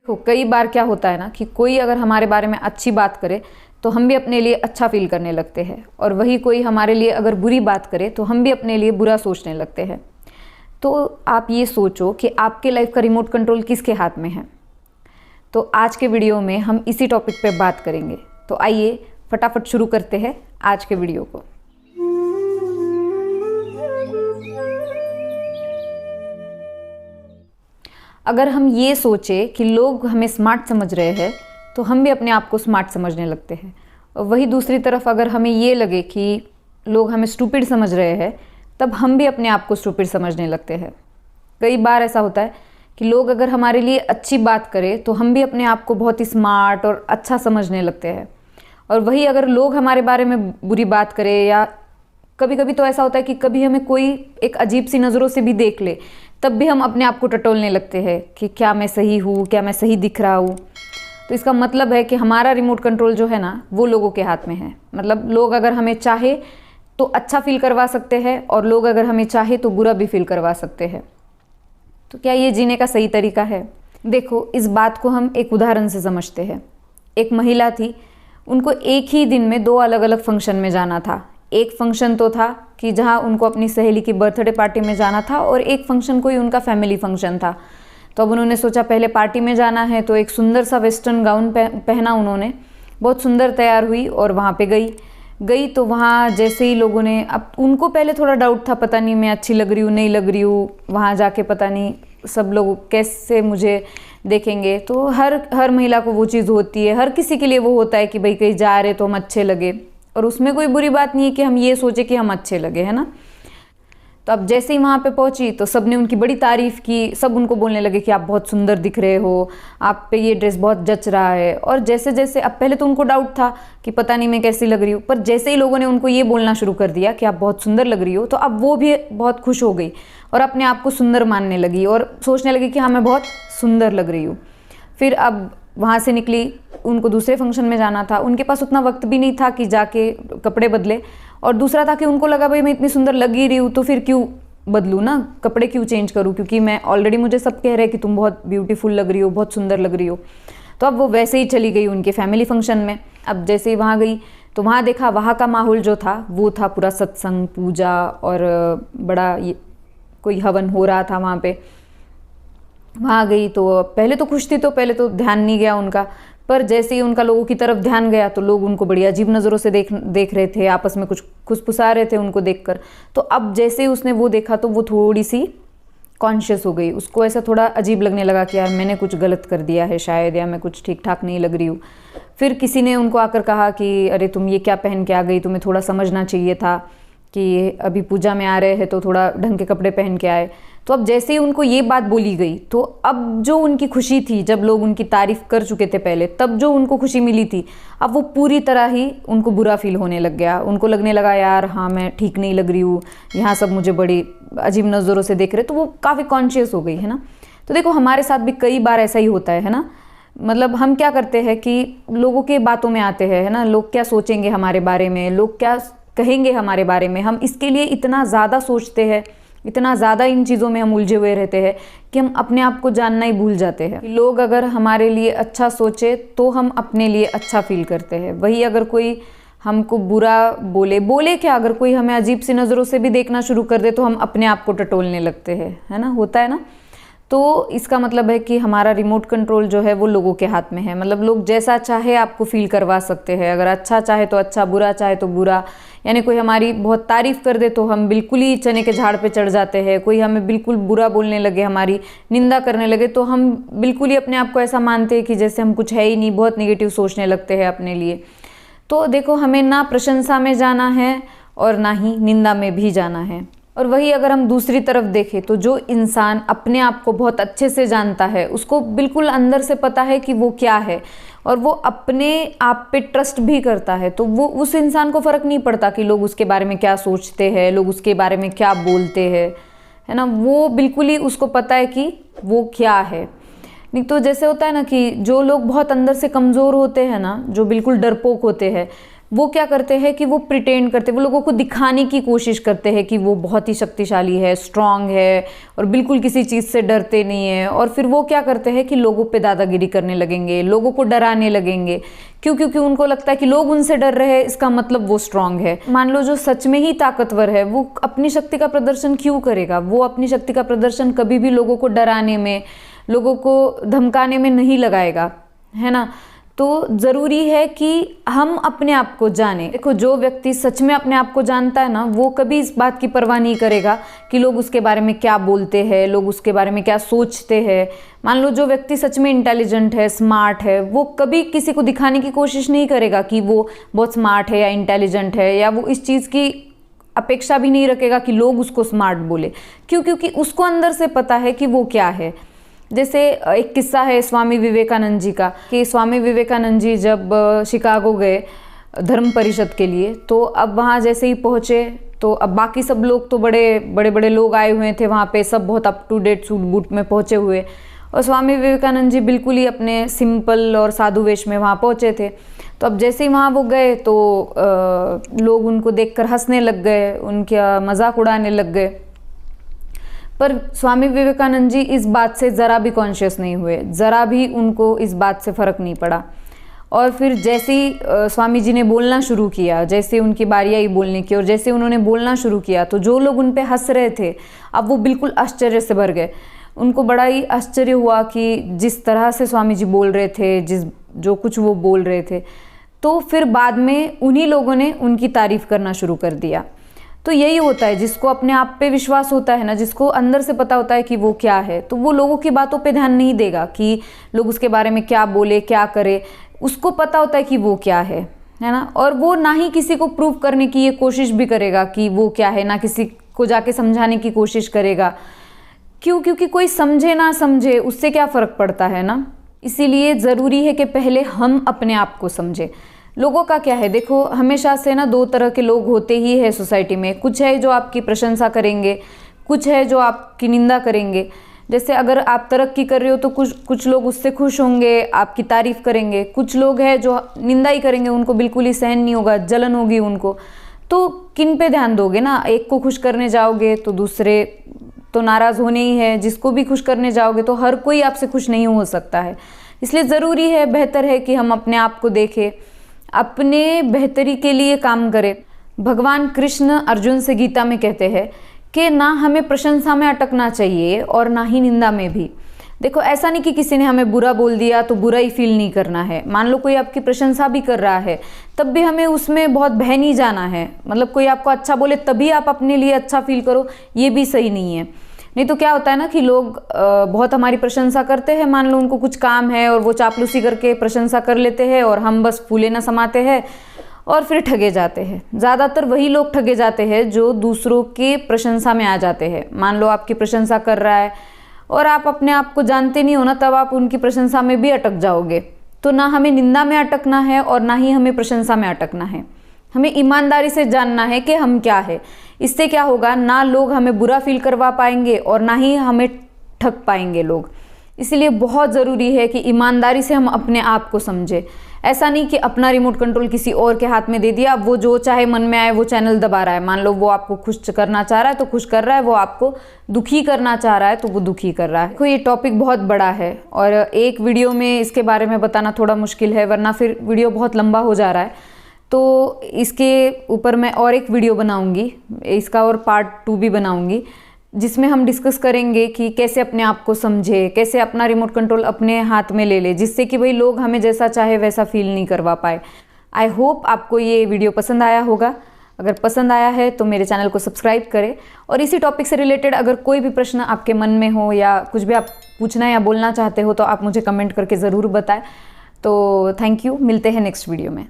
देखो कई बार क्या होता है ना कि कोई अगर हमारे बारे में अच्छी बात करे तो हम भी अपने लिए अच्छा फील करने लगते हैं, और वही कोई हमारे लिए अगर बुरी बात करे तो हम भी अपने लिए बुरा सोचने लगते हैं। तो आप ये सोचो कि आपके लाइफ का रिमोट कंट्रोल किसके हाथ में है। तो आज के वीडियो में हम इसी टॉपिक पे बात करेंगे। तो आइए फटाफट शुरू करते हैं आज के वीडियो को। अगर हम ये सोचे कि लोग हमें स्मार्ट समझ रहे हैं तो हम भी अपने आप को स्मार्ट समझने लगते हैं, और वही दूसरी तरफ अगर हमें ये लगे कि लोग हमें स्टूपिड समझ रहे हैं तब हम भी अपने आप को स्टूपिड समझने लगते हैं। कई बार ऐसा होता है कि लोग अगर हमारे लिए अच्छी बात करें तो हम भी अपने आप को बहुत ही स्मार्ट और अच्छा समझने लगते हैं, और वही अगर लोग हमारे बारे में बुरी बात करें, या कभी कभी तो ऐसा होता है कि कभी हमें कोई एक अजीब सी नज़रों से भी देख ले तब भी हम अपने आप को टटोलने लगते हैं कि क्या मैं सही हूँ, क्या मैं सही दिख रहा हूँ। तो इसका मतलब है कि हमारा रिमोट कंट्रोल जो है ना वो लोगों के हाथ में है। मतलब लोग अगर हमें चाहे तो अच्छा फील करवा सकते हैं, और लोग अगर हमें चाहे तो बुरा भी फील करवा सकते हैं। तो क्या ये जीने का सही तरीका है? देखो, इस बात को हम एक उदाहरण से समझते हैं। एक महिला थी, उनको एक ही दिन में 2 अलग अलग फंक्शन में जाना था। एक फंक्शन तो था कि जहाँ उनको अपनी सहेली की बर्थडे पार्टी में जाना था, और एक फंक्शन कोई उनका फैमिली फंक्शन था। तो अब उन्होंने सोचा पहले पार्टी में जाना है, तो एक सुंदर सा वेस्टर्न गाउन पहना उन्होंने, बहुत सुंदर तैयार हुई और वहाँ पे गई तो वहाँ जैसे ही लोगों ने, अब उनको पहले थोड़ा डाउट था, पता नहीं मैं अच्छी लग रही हूँ नहीं लग रही हूँ, वहाँ जाके पता नहीं सब लोग कैसे मुझे देखेंगे। तो हर महिला को वो चीज़ होती है, हर किसी के लिए वो होता है कि भाई कहीं जा रहे तो हम अच्छे लगे, और उसमें कोई बुरी बात नहीं है कि हम ये सोचे कि हम अच्छे लगे, है ना। तो अब जैसे ही वहाँ पे पहुँची तो सब ने उनकी बड़ी तारीफ़ की, सब उनको बोलने लगे कि आप बहुत सुंदर दिख रहे हो, आप पे ये ड्रेस बहुत जच रहा है। और जैसे जैसे, अब पहले तो उनको डाउट था कि पता नहीं मैं कैसी लग रही हूँ, पर जैसे ही लोगों ने उनको ये बोलना शुरू कर दिया कि आप बहुत सुंदर लग रही हो, तो अब वो भी बहुत खुश हो गई और अपने आप को सुंदर मानने लगी और सोचने लगी कि हाँ मैं बहुत सुंदर लग रही हूँ। फिर अब वहाँ से निकली, उनको दूसरे फंक्शन में जाना था। उनके पास उतना वक्त भी नहीं था कि जाके कपड़े बदले, और दूसरा था कि उनको लगा भाई मैं इतनी सुंदर लग ही रही हूँ तो फिर क्यों बदलूँ ना, कपड़े क्यों चेंज करूँ, क्योंकि मैं ऑलरेडी, मुझे सब कह रहे हैं कि तुम बहुत ब्यूटीफुल लग रही हो, बहुत सुंदर लग रही हो। तो अब वो वैसे ही चली गई उनके फैमिली फंक्शन में। अब जैसे ही वहाँ गई तो वहाँ देखा, वहाँ का माहौल जो था वो था पूरा सत्संग, पूजा, और बड़ा कोई हवन हो रहा था वहाँ पे। वहाँ गई तो पहले तो खुश थी, तो पहले तो ध्यान नहीं गया उनका, पर जैसे ही उनका लोगों की तरफ ध्यान गया तो लोग उनको बड़ी अजीब नज़रों से देख रहे थे, आपस में कुछ खुसफुसा रहे थे उनको देखकर। तो अब जैसे ही उसने वो देखा तो वो थोड़ी सी कॉन्शियस हो गई, उसको ऐसा थोड़ा अजीब लगने लगा कि यार मैंने कुछ गलत कर दिया है शायद, या मैं कुछ ठीक ठाक नहीं लग रही हूँ। फिर किसी ने उनको आकर कहा कि अरे तुम ये क्या पहन के आ गई, तुम्हें थोड़ा समझना चाहिए था कि अभी पूजा में आ रहे हैं तो थोड़ा ढंग के कपड़े पहन के आए। तो अब जैसे ही उनको ये बात बोली गई तो अब जो उनकी खुशी थी, जब लोग उनकी तारीफ कर चुके थे पहले, तब जो उनको खुशी मिली थी, अब वो पूरी तरह ही उनको बुरा फील होने लग गया। उनको लगने लगा यार हाँ मैं ठीक नहीं लग रही हूँ, यहाँ सब मुझे बड़ी अजीब नज़रों से देख रहे। तो वो काफ़ी कॉन्शियस हो गई, है ना। तो देखो हमारे साथ भी कई बार ऐसा ही होता है ना। मतलब हम क्या करते हैं कि लोगों के बातों में आते हैं, है ना, लोग क्या सोचेंगे हमारे बारे में, लोग क्या कहेंगे हमारे बारे में, हम इसके लिए इतना ज़्यादा सोचते हैं, इतना ज़्यादा इन चीज़ों में हम उलझे हुए रहते हैं कि हम अपने आप को जानना ही भूल जाते हैं। लोग अगर हमारे लिए अच्छा सोचे तो हम अपने लिए अच्छा फील करते हैं, वही अगर कोई हमको बुरा बोले क्या, अगर कोई हमें अजीब सी नज़रों से भी देखना शुरू कर दे तो हम अपने आप को टटोलने लगते हैं, है ना, होता है ना। तो इसका मतलब है कि हमारा रिमोट कंट्रोल जो है वो लोगों के हाथ में है। मतलब लोग जैसा चाहे आपको फील करवा सकते हैं, अगर अच्छा चाहे तो अच्छा, बुरा चाहे तो बुरा। यानी कोई हमारी बहुत तारीफ़ कर दे तो हम बिल्कुल ही चने के झाड़ पे चढ़ जाते हैं, कोई हमें बिल्कुल बुरा बोलने लगे, हमारी निंदा करने लगे तो हम बिल्कुल ही अपने आप को ऐसा मानते हैं कि जैसे हम कुछ है ही नहीं, बहुत निगेटिव सोचने लगते हैं अपने लिए। तो देखो हमें ना प्रशंसा में जाना है और ना ही निंदा में भी जाना है। और वही अगर हम दूसरी तरफ देखें तो जो इंसान अपने आप को बहुत अच्छे से जानता है, उसको बिल्कुल अंदर से पता है कि वो क्या है, और वो अपने आप पे ट्रस्ट भी करता है, तो वो उस इंसान को फ़र्क नहीं पड़ता कि लोग उसके बारे में क्या सोचते हैं, लोग उसके बारे में क्या बोलते हैं, है ना। वो बिल्कुल ही उसको पता है कि वो क्या है। नहीं तो जैसे होता है ना कि जो लोग बहुत अंदर से कमज़ोर होते हैं ना, जो बिल्कुल डरपोक होते हैं, वो क्या करते हैं कि वो प्रिटेंड करते हैं, वो लोगों को दिखाने की कोशिश करते हैं कि वो बहुत ही शक्तिशाली है, स्ट्रांग है और बिल्कुल किसी चीज़ से डरते नहीं है। और फिर वो क्या करते हैं कि लोगों पे दादागिरी करने लगेंगे, लोगों को डराने लगेंगे। क्यों? क्योंकि उनको लगता है कि लोग उनसे डर रहे हैं, इसका मतलब वो स्ट्रांग है। मान लो जो सच में ही ताकतवर है वो अपनी शक्ति का प्रदर्शन क्यों करेगा? वो अपनी शक्ति का प्रदर्शन कभी भी लोगों को डराने में, लोगों को धमकाने में नहीं लगाएगा, है ना। तो ज़रूरी है कि हम अपने आप को जानें। देखो, जो व्यक्ति सच में अपने आप को जानता है ना, वो कभी इस बात की परवाह नहीं करेगा कि लोग उसके बारे में क्या बोलते हैं, लोग उसके बारे में क्या सोचते हैं। मान लो जो व्यक्ति सच में इंटेलिजेंट है, स्मार्ट है, वो कभी किसी को दिखाने की कोशिश नहीं करेगा कि वो बहुत स्मार्ट है या इंटेलिजेंट है, या वो इस चीज़ की अपेक्षा भी नहीं रखेगा कि लोग उसको स्मार्ट बोले। क्यों? क्योंकि उसको अंदर से पता है कि वो क्या है। जैसे एक किस्सा है स्वामी विवेकानंद जी का, कि स्वामी विवेकानंद जी जब शिकागो गए धर्म परिषद के लिए, तो अब वहाँ जैसे ही पहुँचे तो अब बाकी सब लोग तो बड़े बड़े लोग आए हुए थे वहाँ पे, सब बहुत up to date suit boot में पहुँचे हुए, और स्वामी विवेकानंद जी बिल्कुल ही अपने सिंपल और साधु वेश में वहाँ पहुँचे थे। तो अब जैसे ही वहाँ वो गए तो लोग उनको देखकर हंसने लग गए, उनका मजाक उड़ाने लग गए। पर स्वामी विवेकानंद जी इस बात से ज़रा भी कॉन्शियस नहीं हुए, ज़रा भी उनको इस बात से फ़र्क नहीं पड़ा। और फिर जैसे ही स्वामी जी ने बोलना शुरू किया, जैसे उनकी बारी आई बोलने की, और जैसे उन्होंने बोलना शुरू किया तो जो लोग उन पे हंस रहे थे अब वो बिल्कुल आश्चर्य से भर गए। उनको बड़ा ही आश्चर्य हुआ कि जिस तरह से स्वामी जी बोल रहे थे, जो कुछ वो बोल रहे थे। तो फिर बाद में उन्हीं लोगों ने उनकी तारीफ़ करना शुरू कर दिया। तो यही होता है, जिसको अपने आप पे विश्वास होता है ना, जिसको अंदर से पता होता है कि वो क्या है, तो वो लोगों की बातों पे ध्यान नहीं देगा कि लोग उसके बारे में क्या बोले, क्या करे। उसको पता होता है कि वो क्या है ना। और वो ना ही किसी को प्रूव करने की ये कोशिश भी करेगा कि वो क्या है, ना किसी को जाके समझाने की कोशिश करेगा। क्यों? क्योंकि कोई समझे ना समझे उससे क्या फ़र्क पड़ता है ना। इसीलिए ज़रूरी है कि पहले हम अपने आप को समझें। लोगों का क्या है, देखो हमेशा से ना दो तरह के लोग होते ही है सोसाइटी में। कुछ है जो आपकी प्रशंसा करेंगे, कुछ है जो आपकी निंदा करेंगे। जैसे अगर आप तरक्की कर रहे हो तो कुछ लोग उससे खुश होंगे, आपकी तारीफ़ करेंगे। कुछ लोग हैं जो निंदा ही करेंगे, उनको बिल्कुल ही सहन नहीं होगा, जलन होगी उनको। तो किन पे ध्यान दोगे ना? एक को खुश करने जाओगे तो दूसरे तो नाराज़ होने ही है, जिसको भी खुश करने जाओगे तो हर कोई आपसे खुश नहीं हो सकता है। इसलिए ज़रूरी है, बेहतर है कि हम अपने आप को देखें, अपने बेहतरी के लिए काम करें। भगवान कृष्ण अर्जुन से गीता में कहते हैं कि ना हमें प्रशंसा में अटकना चाहिए और ना ही निंदा में भी। देखो, ऐसा नहीं कि किसी ने हमें बुरा बोल दिया तो बुरा ही फील नहीं करना है। मान लो कोई आपकी प्रशंसा भी कर रहा है, तब भी हमें उसमें बहुत बह नहीं जाना है। मतलब कोई आपको अच्छा बोले तभी आप अपने लिए अच्छा फील करो, ये भी सही नहीं है। नहीं तो क्या होता है ना कि लोग बहुत हमारी प्रशंसा करते हैं, मान लो उनको कुछ काम है और वो चापलूसी करके प्रशंसा कर लेते हैं और हम बस फूले ना समाते हैं और फिर ठगे जाते हैं। ज़्यादातर वही लोग ठगे जाते हैं जो दूसरों के प्रशंसा में आ जाते हैं। मान लो आपकी प्रशंसा कर रहा है और आप अपने आप को जानते नहीं हो ना, तब आप उनकी प्रशंसा में भी अटक जाओगे। तो ना हमें निंदा में अटकना है और ना ही हमें प्रशंसा में अटकना है। हमें ईमानदारी से जानना है कि हम क्या है। इससे क्या होगा, ना लोग हमें बुरा फील करवा पाएंगे और ना ही हमें ठग पाएंगे लोग। इसलिए बहुत ज़रूरी है कि ईमानदारी से हम अपने आप को समझें। ऐसा नहीं कि अपना रिमोट कंट्रोल किसी और के हाथ में दे दिया, अब वो जो चाहे मन में आए वो चैनल दबा रहा है। मान लो वो आपको खुश करना चाह रहा है तो खुश कर रहा है, वो आपको दुखी करना चाह रहा है तो वो दुखी कर रहा है। देखो, ये टॉपिक बहुत बड़ा है और एक वीडियो में इसके बारे में बताना थोड़ा मुश्किल है, वरना फिर वीडियो बहुत लंबा हो जा रहा है। तो इसके ऊपर मैं और एक वीडियो बनाऊंगी, इसका और पार्ट 2 भी बनाऊंगी, जिसमें हम डिस्कस करेंगे कि कैसे अपने आप को समझे, कैसे अपना रिमोट कंट्रोल अपने हाथ में ले ले, जिससे कि भाई लोग हमें जैसा चाहे वैसा फील नहीं करवा पाए। आई होप आपको ये वीडियो पसंद आया होगा। अगर पसंद आया है तो मेरे चैनल को सब्सक्राइब करें और इसी टॉपिक से रिलेटेड अगर कोई भी प्रश्न आपके मन में हो या कुछ भी आप पूछना या बोलना चाहते हो तो आप मुझे कमेंट करके ज़रूर बताएं। तो थैंक यू, मिलते हैं नेक्स्ट वीडियो में।